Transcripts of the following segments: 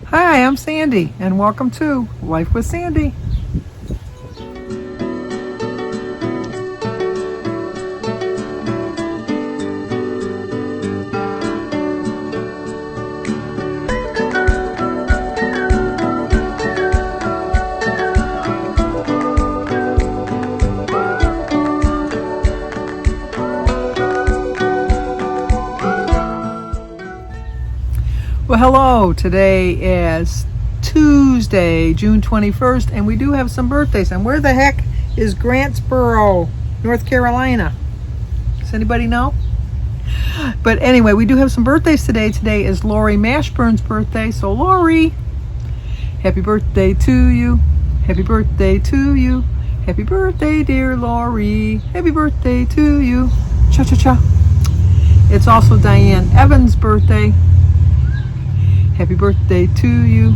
Hi, I'm Sandy, and welcome to Life with Sandy. Well, hello. Today is Tuesday, June 21st, and we do have some birthdays. And where the heck is Grantsboro, North Carolina? Does anybody know? But anyway, we do have some birthdays today. Today is Lori Mashburn's birthday. So Lori, happy birthday to you. Happy birthday to you. Happy birthday, dear Lori. Happy birthday to you. Cha-cha-cha. It's also Diane Evans' birthday. Happy birthday to you.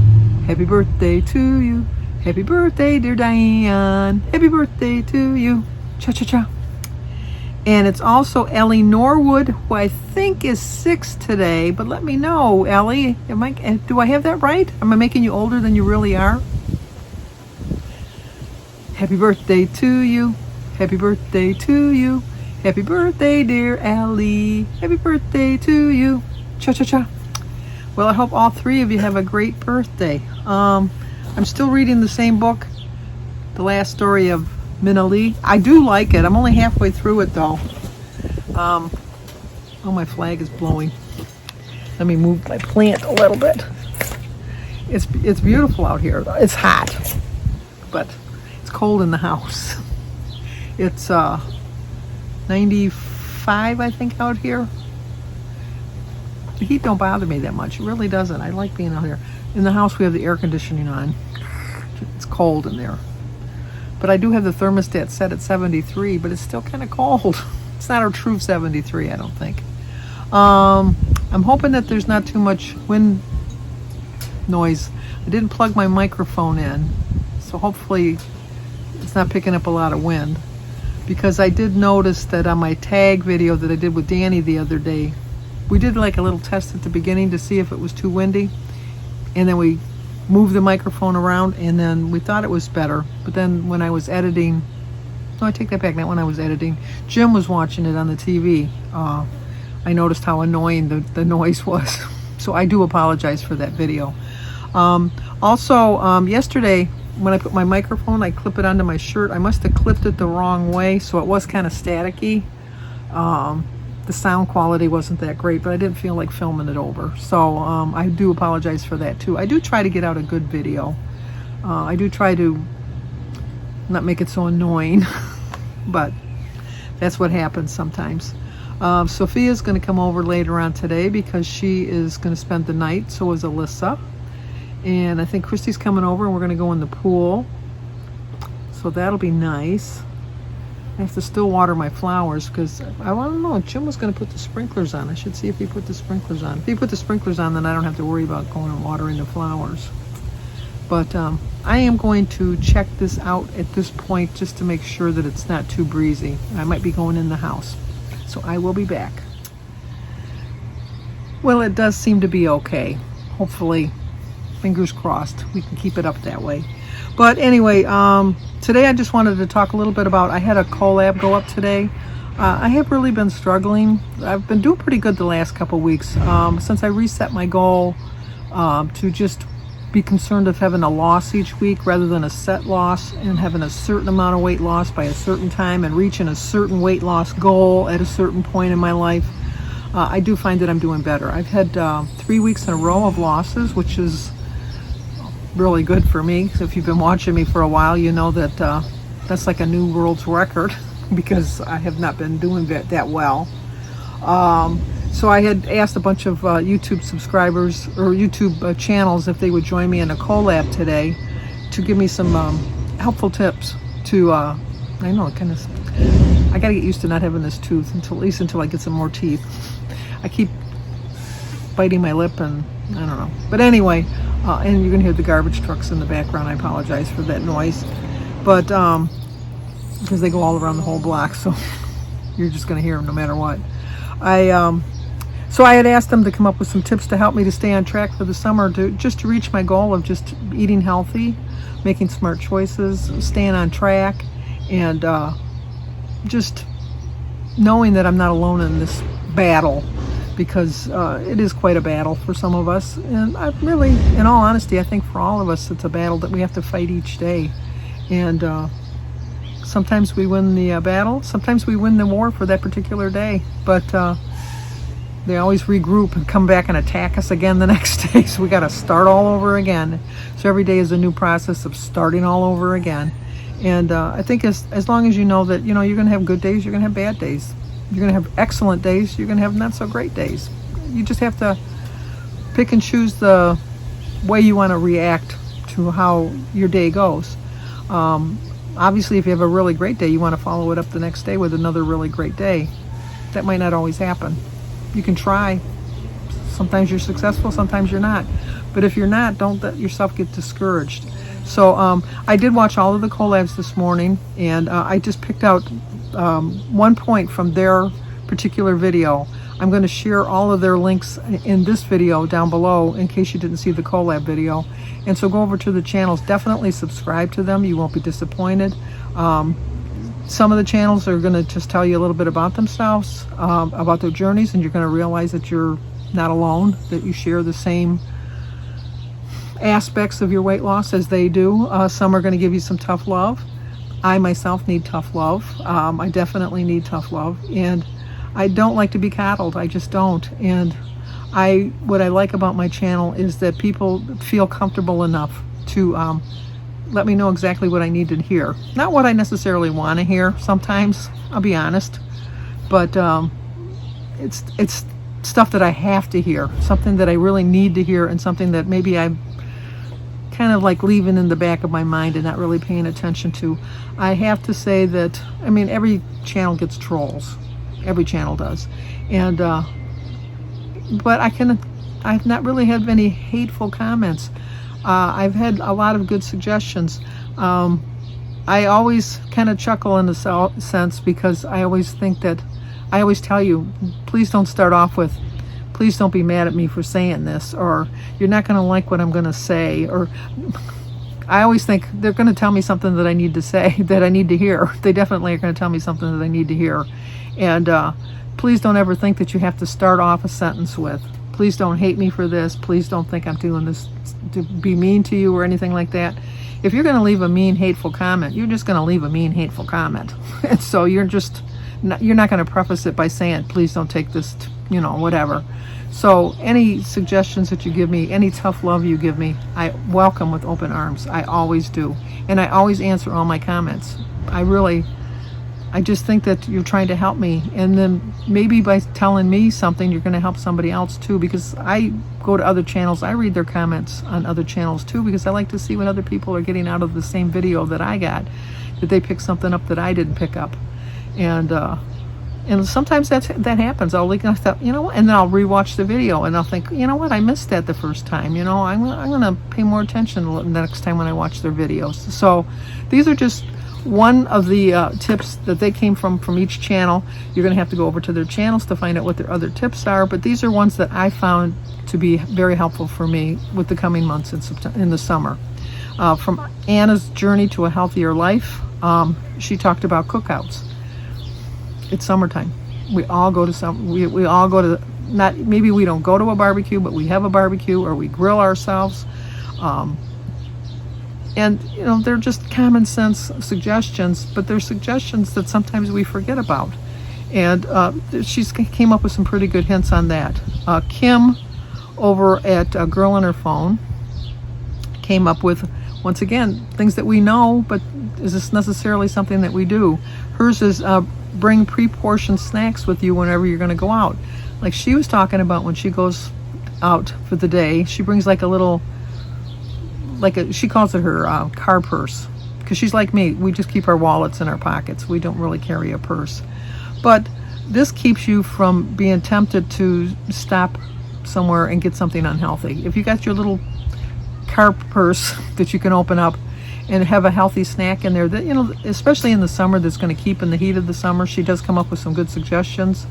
Happy birthday to you. Happy birthday, dear Diane. Happy birthday to you. Cha-cha-cha. And it's also Ellie Norwood, who I think is 6 today. But let me know, Ellie. Do I have that right? Am I making you older than you really are? Happy birthday to you. Happy birthday to you. Happy birthday, dear Ellie. Happy birthday to you. Cha-cha-cha. Well, I hope all three of you have a great birthday. I'm still reading the same book, The Last Story of Minna Lee. I do like it. I'm only halfway through it, though. Oh, my flag is blowing. Let me move my plant a little bit. It's beautiful out here. It's hot, but it's cold in the house. It's 95, I think, out here. The heat don't bother me that much. It really doesn't. I like being out here. In the house, we have the air conditioning on. It's cold in there. But I do have the thermostat set at 73, but it's still kind of cold. It's not a true 73, I don't think. I'm hoping that there's not too much wind noise. I didn't plug my microphone in, so hopefully it's not picking up a lot of wind. Because I did notice that on my tag video that I did with Danny the other day, we did like a little test at the beginning to see if it was too windy, and then we moved the microphone around, and then we thought it was better. But then when I was editing, no, I take that back, not when I was editing, Jim was watching it on the TV. I noticed how annoying the noise was. So I do apologize for that video. Also, yesterday when I put my microphone, I clip it onto my shirt. I must have clipped it the wrong way, so it was kind of staticky. The sound quality wasn't that great, but I didn't feel like filming it over. So I do apologize for that too. I do try to get out a good video. I do try to not make it so annoying, but that's what happens sometimes. Sophia's going to come over later on today because she is going to spend the night. So is Alyssa. And I think Christy's coming over and we're going to go in the pool. So that'll be nice. I have to still water my flowers because I don't know. Jim was going to put the sprinklers on. I should see if he put the sprinklers on. If he put the sprinklers on, then I don't have to worry about going and watering the flowers. But I am going to check this out at this point just to make sure that it's not too breezy. I might be going in the house. So I will be back. Well, it does seem to be okay. Hopefully, fingers crossed, we can keep it up that way. But anyway, today I just wanted to talk a little bit about, I had a Collab go up today. I have really been struggling. I've been doing pretty good the last couple weeks since I reset my goal to just be concerned of having a loss each week rather than a set loss, and having a certain amount of weight loss by a certain time and reaching a certain weight loss goal at a certain point in my life. I do find that I'm doing better. I've had 3 weeks in a row of losses, which is really good for me. So if you've been watching me for a while, you know that that's like a new world's record because I have not been doing that well. So I had asked a bunch of YouTube subscribers or YouTube channels if they would join me in a collab today to give me some helpful tips to, I know, I gotta get used to not having this tooth at least until I get some more teeth. I keep biting my lip and I don't know. But anyway, and you're gonna hear the garbage trucks in the background. I apologize for that noise. But, because they go all around the whole block, so you're just gonna hear them no matter what. So I had asked them to come up with some tips to help me to stay on track for the summer, to reach my goal of just eating healthy, making smart choices, staying on track, and just knowing that I'm not alone in this battle, because it is quite a battle for some of us. And I really, in all honesty, I think for all of us, it's a battle that we have to fight each day. And sometimes we win the battle, sometimes we win the war for that particular day, but they always regroup and come back and attack us again the next day. So we got to start all over again. So every day is a new process of starting all over again. And I think as long as you know that, you're going to have good days, you're going to have bad days. You're going to have excellent days, you're going to have not so great days. You just have to pick and choose the way you want to react to how your day goes. Obviously, if you have a really great day, you want to follow it up the next day with another really great day. That might not always happen. You can try. Sometimes you're successful, sometimes you're not. But if you're not, don't let yourself get discouraged. So I did watch all of the collabs this morning, and I just picked out one point from their particular video. I'm going to share all of their links in this video down below in case you didn't see the collab video. And so go over to the channels. Definitely subscribe to them. You won't be disappointed. Some of the channels are going to just tell you a little bit about themselves, about their journeys, and you're going to realize that you're not alone, that you share the same aspects of your weight loss as they do. Some are going to give you some tough love. I myself need tough love. I definitely need tough love, and I don't like to be coddled. I just don't. And what I like about my channel is that people feel comfortable enough to let me know exactly what I need to hear. Not what I necessarily want to hear sometimes, I'll be honest, but it's stuff that I have to hear, something that I really need to hear, and something that maybe I'm kind of like leaving in the back of my mind and not really paying attention to. I have to say that, every channel gets trolls. Every channel does. And but I've not really had any hateful comments. I've had a lot of good suggestions. I always kind of chuckle in a sense, because I always think that, I always tell you, please don't start off with, please don't be mad at me for saying this, or you're not going to like what I'm going to say, or I always think they're going to tell me something that I need to say, that I need to hear. They definitely are going to tell me something that I need to hear. And please don't ever think that you have to start off a sentence with, please don't hate me for this, please don't think I'm doing this to be mean to you or anything like that. If you're going to leave a mean, hateful comment, you're just going to leave a mean, hateful comment. And so you're not going to preface it by saying, please don't take this, whatever. So any suggestions that you give me, any tough love you give me, I welcome with open arms. I always do. And I always answer all my comments. I just think that you're trying to help me, and then maybe by telling me something, you're going to help somebody else too, because I go to other channels, I read their comments on other channels too, because I like to see what other people are getting out of the same video that I got. Did they pick something up that I didn't pick up? And sometimes that happens. I'll look and I thought, and then I'll rewatch the video and I'll think, I missed that the first time. I'm going to pay more attention the next time when I watch their videos. So these are just one of the tips that they came from each channel. You're going to have to go over to their channels to find out what their other tips are, but these are ones that I found to be very helpful for me with the coming months in the summer. From Anna's Journey to a Healthier Life, she talked about cookouts. It's summertime. We all go to we all go to, not maybe we don't go to a barbecue, but we have a barbecue, or we grill ourselves. And they're just common sense suggestions, but they're suggestions that sometimes we forget about. And she came up with some pretty good hints on that. Kim over at Girl on Her Phone came up with, once again, things that we know, but is this necessarily something that we do? Hers is bring pre-portioned snacks with you whenever you're going to go out. Like she was talking about, when she goes out for the day, she brings like a little, she calls it her car purse, because she's like me. We just keep our wallets in our pockets. We don't really carry a purse. But this keeps you from being tempted to stop somewhere and get something unhealthy. If you got your little car purse that you can open up and have a healthy snack in there that, you know, especially in the summer, that's going to keep in the heat of the summer. She does come up with some good suggestions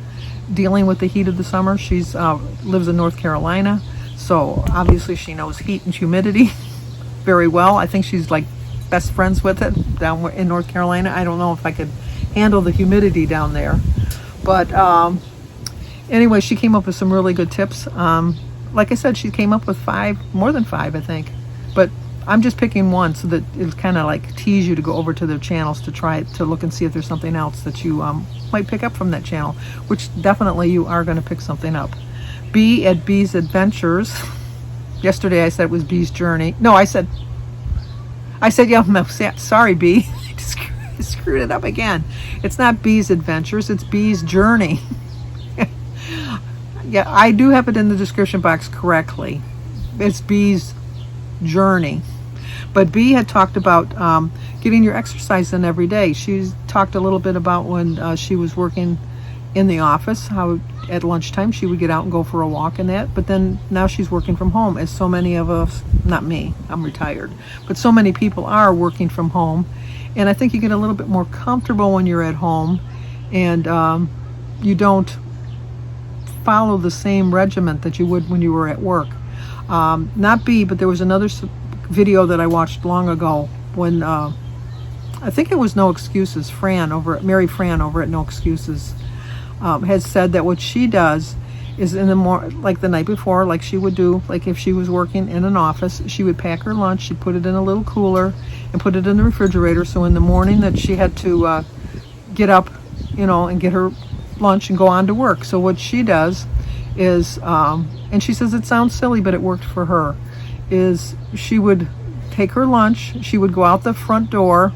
dealing with the heat of the summer. She's lives in North Carolina, so obviously she knows heat and humidity very well. I think she's like best friends with it down in North Carolina. I don't know if I could handle the humidity down there, but anyway, she came up with some really good tips. Like I said, she came up with more than five, I think, but I'm just picking one so that it'll kind of like tease you to go over to their channels to try to look and see if there's something else that you might pick up from that channel, which definitely you are going to pick something up. B at B's Adventures. Yesterday I said it was B's Journey. No, I said yeah, no, sorry B. I screwed it up again. It's not B's Adventures, it's B's Journey. Yeah, I do have it in the description box correctly. It's B's Journey. But B had talked about getting your exercise in every day. She's talked a little bit about when she was working in the office, how at lunchtime she would get out and go for a walk and that. But then now she's working from home, as so many of us, not me, I'm retired, but so many people are working from home. And I think you get a little bit more comfortable when you're at home, and you don't follow the same regiment that you would when you were at work. Not B, but there was another video that I watched long ago when I think it was No Excuses. Mary Fran over at No Excuses has said that what she does is like the night before, like she would do, like if she was working in an office, she would pack her lunch, she'd put it in a little cooler and put it in the refrigerator. So in the morning that she had to get up, you know, and get her lunch and go on to work. So what she does is, and she says it sounds silly, but it worked for her, is she would take her lunch, she would go out the front door,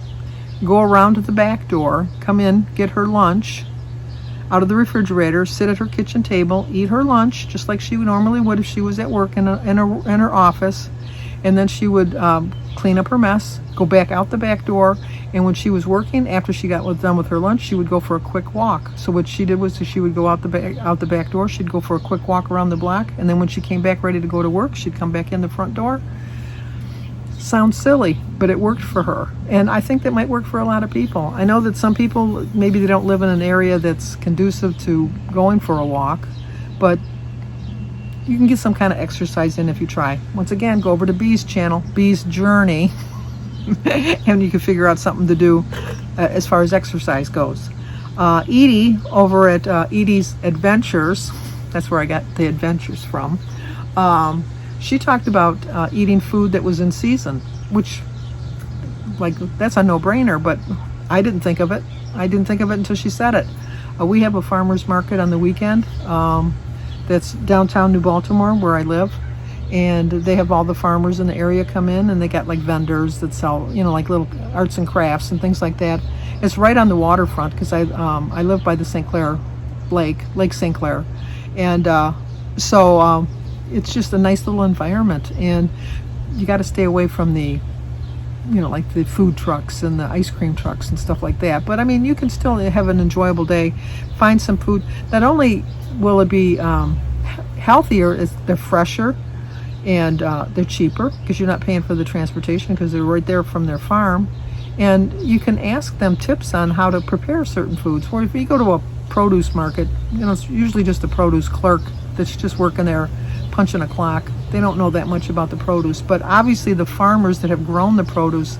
go around to the back door, come in, get her lunch out of the refrigerator, sit at her kitchen table, eat her lunch just like she normally would if she was at work in her office, and then she would clean up her mess, go back out the back door, and when she was working, after she got done with her lunch, she would go for a quick walk. So what she did was she would go out the back door, she'd go for a quick walk around the block, and then when she came back ready to go to work, she'd come back in the front door. Sounds silly, but it worked for her, and I think that might work for a lot of people. I know that some people, maybe they don't live in an area that's conducive to going for a walk, but you can get some kind of exercise in if you try. Once again, go over to B's channel, B's Journey, and you can figure out something to do as far as exercise goes. Edie over at Edie's Adventures, that's where I got the adventures from. She talked about eating food that was in season, which, like, that's a no-brainer, but I didn't think of it. I didn't think of it until she said it. We have a farmer's market on the weekend that's downtown New Baltimore, where I live, and they have all the farmers in the area come in, and they got like vendors that sell, you know, like little arts and crafts and things like that. It's right on the waterfront because I live by the St. Clair Lake St. Clair, and so it's just a nice little environment, and you got to stay away from the, you know, like the food trucks and the ice cream trucks and stuff like that. But I mean, you can still have an enjoyable day, find some food. Not only will it be healthier, they're fresher, and they're cheaper because you're not paying for the transportation because they're right there from their farm. And you can ask them tips on how to prepare certain foods. Or if you go to a produce market, you know, it's usually just a produce clerk that's just working there punching a clock. They don't know that much about the produce, but obviously the farmers that have grown the produce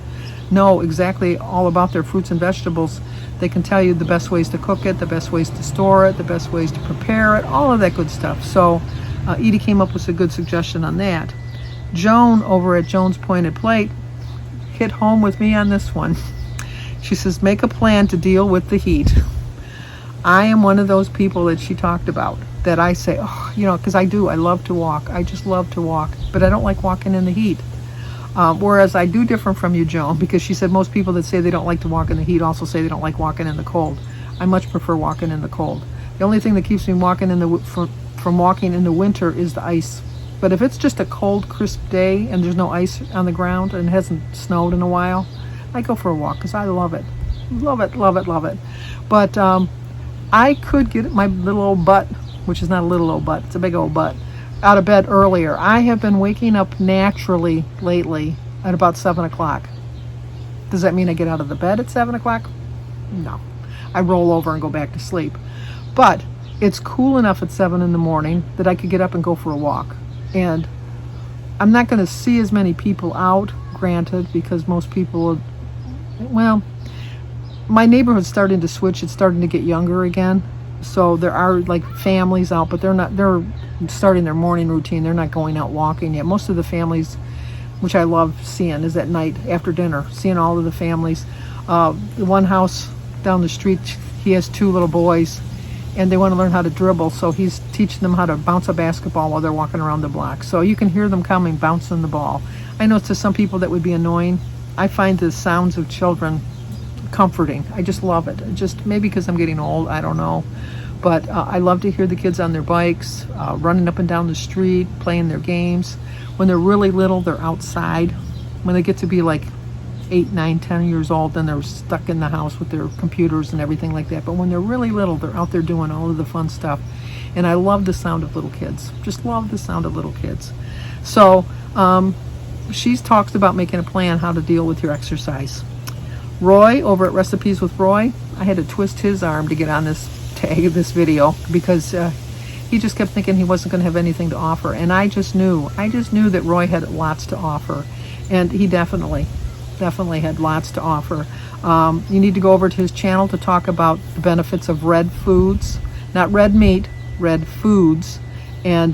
know exactly all about their fruits and vegetables. They can tell you the best ways to cook it, the best ways to store it, the best ways to prepare it, all of that good stuff. So Edie came up with a good suggestion on that. Joan over at Joan's Pointed Plate hit home with me on this one. She says, make a plan to deal with the heat. I am one of those people that she talked about, that I say, oh, you know, because I love to walk. I just love to walk, but I don't like walking in the heat. Whereas I do differ from you, Joan, because she said most people that say they don't like to walk in the heat also say they don't like walking in the cold. I much prefer walking in the cold. The only thing that keeps me walking from walking in the winter is the ice. But if it's just a cold, crisp day and there's no ice on the ground and it hasn't snowed in a while, I go for a walk because I love it. Love it, love it, love it. But I could get my little old butt, which is not a little old butt, it's a big old butt, out of bed earlier. I have been waking up naturally lately at about 7 o'clock. Does that mean I get out of the bed at 7 o'clock? No. I roll over and go back to sleep. But it's cool enough at 7 in the morning that I could get up and go for a walk. And I'm not going to see as many people out, granted, because most people, well, my neighborhood's starting to switch. It's starting to get younger again. So there are like families out, but they're starting their morning routine. They're not going out walking yet. Most of the families, which I love seeing, is at night after dinner, seeing all of the families. The one house down the street, he has 2 little boys, and they want to learn how to dribble, so he's teaching them how to bounce a basketball while they're walking around the block. So you can hear them coming, bouncing the ball. I know to some people that would be annoying. I find the sounds of children comforting. I just love it. Just maybe because I'm getting old, I don't know. But I love to hear the kids on their bikes, running up and down the street, playing their games. When they're really little, they're outside. When they get to be like 8, 9, 10 years old, then they're stuck in the house with their computers and everything like that. But when they're really little, they're out there doing all of the fun stuff. And I love the sound of little kids. Just love the sound of little kids. So she talks about making a plan how to deal with your exercise. Roy over at Recipes with Roy, I had to twist his arm to get on this video because he just kept thinking he wasn't going to have anything to offer. And I just knew that Roy had lots to offer. And he definitely had lots to offer. You need to go over to his channel to talk about the benefits of red foods, not red meat, red foods, and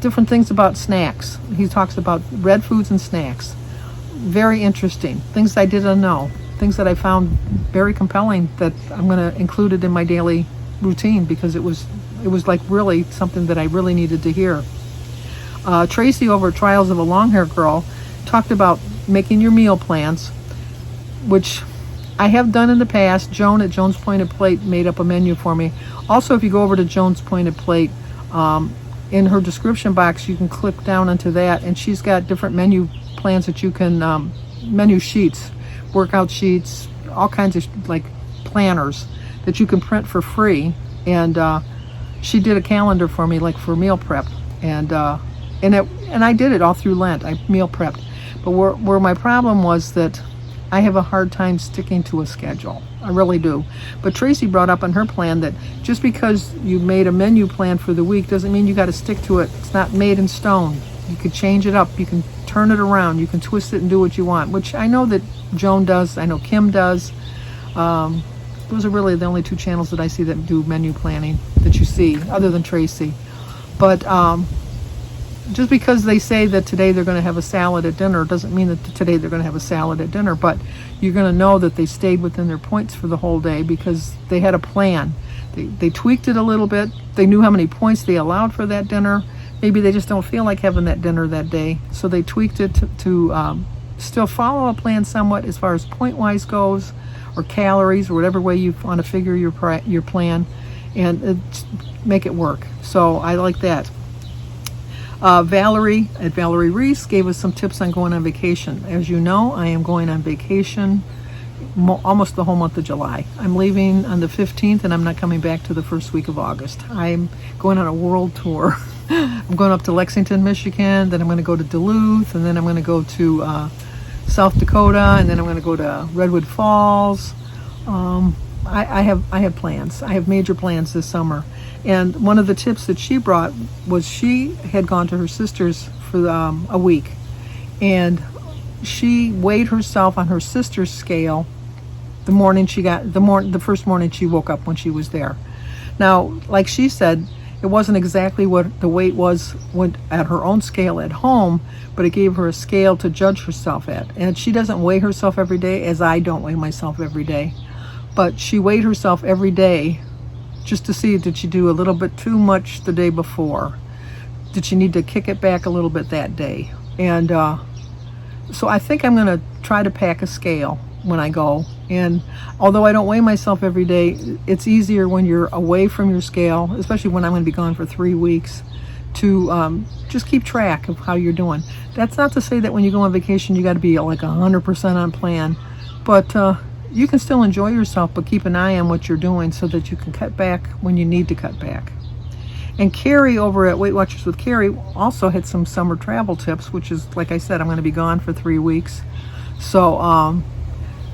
different things about snacks. He talks about red foods and snacks. Very interesting. Things I didn't know. Things that I found very compelling that I'm going to include it in my daily routine because it was like really something that I really needed to hear. Tracy over at Trials of a Long-Haired Girl talked about making your meal plans, which I have done in the past. Joan at Joan's Pointed Plate made up a menu for me. Also, if you go over to Joan's Pointed Plate, in her description box, you can click down onto that, and she's got different menu plans that you can, menu sheets, workout sheets, all kinds of like planners that you can print for free. And she did a calendar for me, like for meal prep, and I did it all through Lent. I meal prepped. But where my problem was that I have a hard time sticking to a schedule. I really do. But Tracy brought up on her plan that just because you made a menu plan for the week doesn't mean you got to stick to it. It's not made in stone. You could change it up. You can turn it around. You can twist it and do what you want, which I know that Joan does. I know Kim does. Those are really the only 2 channels that I see that do menu planning that you see, other than Tracy. But just because they say that today they're going to have a salad at dinner doesn't mean that today they're going to have a salad at dinner, but you're going to know that they stayed within their points for the whole day because they had a plan. They tweaked it a little bit. They knew how many points they allowed for that dinner. Maybe they just don't feel like having that dinner that day, so they tweaked it to still follow a plan somewhat as far as point-wise goes, or calories, or whatever way you want to figure your plan, and make it work. So I like that. Valerie at Valerie Reese gave us some tips on going on vacation. As you know, I am going on vacation almost the whole month of July. I'm leaving on the 15th and I'm not coming back to the first week of August. I'm going on a world tour. I'm going up to Lexington, Michigan, then I'm going to go to Duluth, and then I'm going to go to South Dakota, and then I'm going to go to Redwood Falls. I have plans. I have major plans this summer. And one of the tips that she brought was she had gone to her sister's for a week, and she weighed herself on her sister's scale the first morning she woke up when she was there. Now, like she said, it wasn't exactly what the weight was at her own scale at home, but it gave her a scale to judge herself at. And she doesn't weigh herself every day, as I don't weigh myself every day. But she weighed herself every day just to see, did she do a little bit too much the day before? Did she need to kick it back a little bit that day? And so I think I'm going to try to pack a scale when I go. And although I don't weigh myself every day, it's easier when you're away from your scale, especially when I'm going to be gone for 3 weeks, to just keep track of how you're doing. That's not to say that when you go on vacation you got to be like 100% on plan, but you can still enjoy yourself, but keep an eye on what you're doing so that you can cut back when you need to cut back. And Carrie over at Weight Watchers with Carrie also had some summer travel tips, which is, like I said, I'm going to be gone for 3 weeks. So,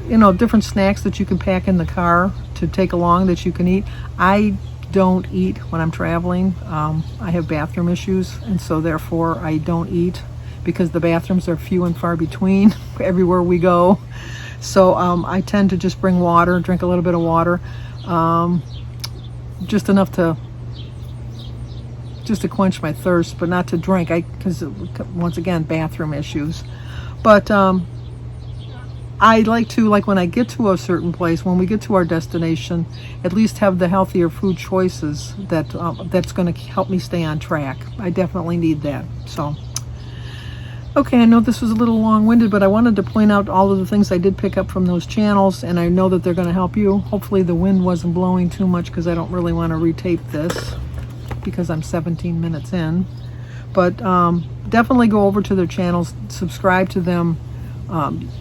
you know, different snacks that you can pack in the car to take along that you can eat. I don't eat when I'm traveling. I have bathroom issues, and so therefore I don't eat because the bathrooms are few and far between everywhere we go. So I tend to just bring water, drink a little bit of water, just enough to quench my thirst, but not to drink. Because once again, bathroom issues. But I like to, like when I get to a certain place, when we get to our destination, at least have the healthier food choices that's going to help me stay on track. I definitely need that. So, okay, I know this was a little long-winded, but I wanted to point out all of the things I did pick up from those channels, and I know that they're going to help you. Hopefully the wind wasn't blowing too much because I don't really want to retape this because I'm 17 minutes in. But definitely go over to their channels, subscribe to them.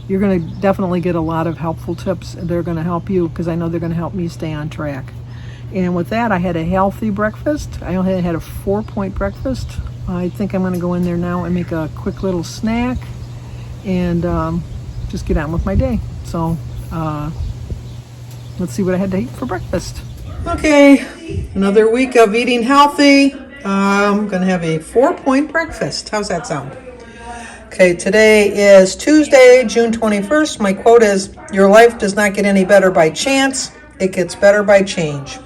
You're going to definitely get a lot of helpful tips. They're going to help you because I know they're going to help me stay on track. And with that, I had a healthy breakfast. I only had a 4-point breakfast. I think I'm going to go in there now and make a quick little snack and just get on with my day. So let's see what I had to eat for breakfast. Okay, another week of eating healthy. I'm going to have a 4-point breakfast. How's that sound? Okay, today is Tuesday, June 21st. My quote is, "Your life does not get any better by chance. It gets better by change."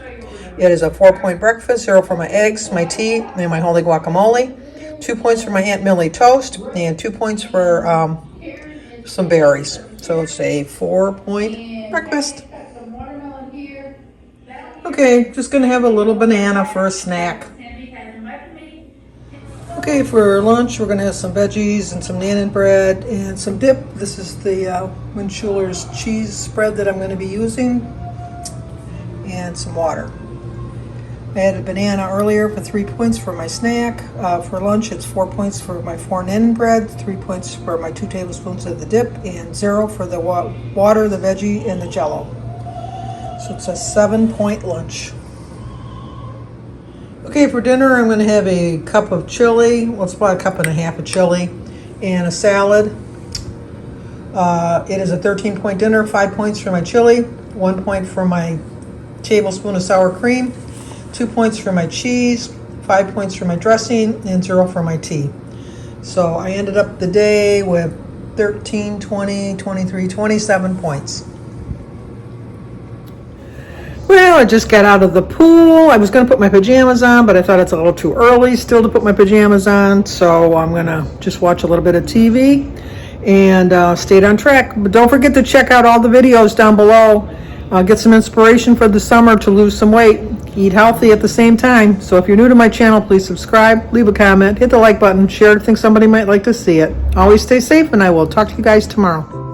It is a 4-point breakfast, 0 for my eggs, my tea, and my holy guacamole. 2 points for my Aunt Millie toast, and 2 points for some berries. So it's a 4-point breakfast. Okay, just going to have a little banana for a snack. Okay, for lunch, we're going to have some veggies and some naan bread and some dip. This is the Winchuller's cheese spread that I'm going to be using, and some water. I had a banana earlier for 3 points for my snack. For lunch, it's 4 points for my 4 naan bread, 3 points for my 2 tablespoons of the dip, and 0 for the water, the veggie, and the jello. So it's a 7-point lunch. Okay, for dinner, I'm going to have a cup of chili. Well, it's about 1.5 cups of chili and a salad. It is a 13-point dinner, 5 points for my chili, 1 point for my tablespoon of sour cream, 2 points for my cheese, 5 points for my dressing, and 0 for my tea. So I ended up the day with 13, 20, 23, 27 points. Well, I just got out of the pool. I was going to put my pajamas on, but I thought it's a little too early still to put my pajamas on. So I'm going to just watch a little bit of TV and stay on track. But don't forget to check out all the videos down below. Get some inspiration for the summer to lose some weight. Eat healthy at the same time. So if you're new to my channel, please subscribe, leave a comment, hit the like button, share it if you think somebody might like to see it. Always stay safe, and I will talk to you guys tomorrow.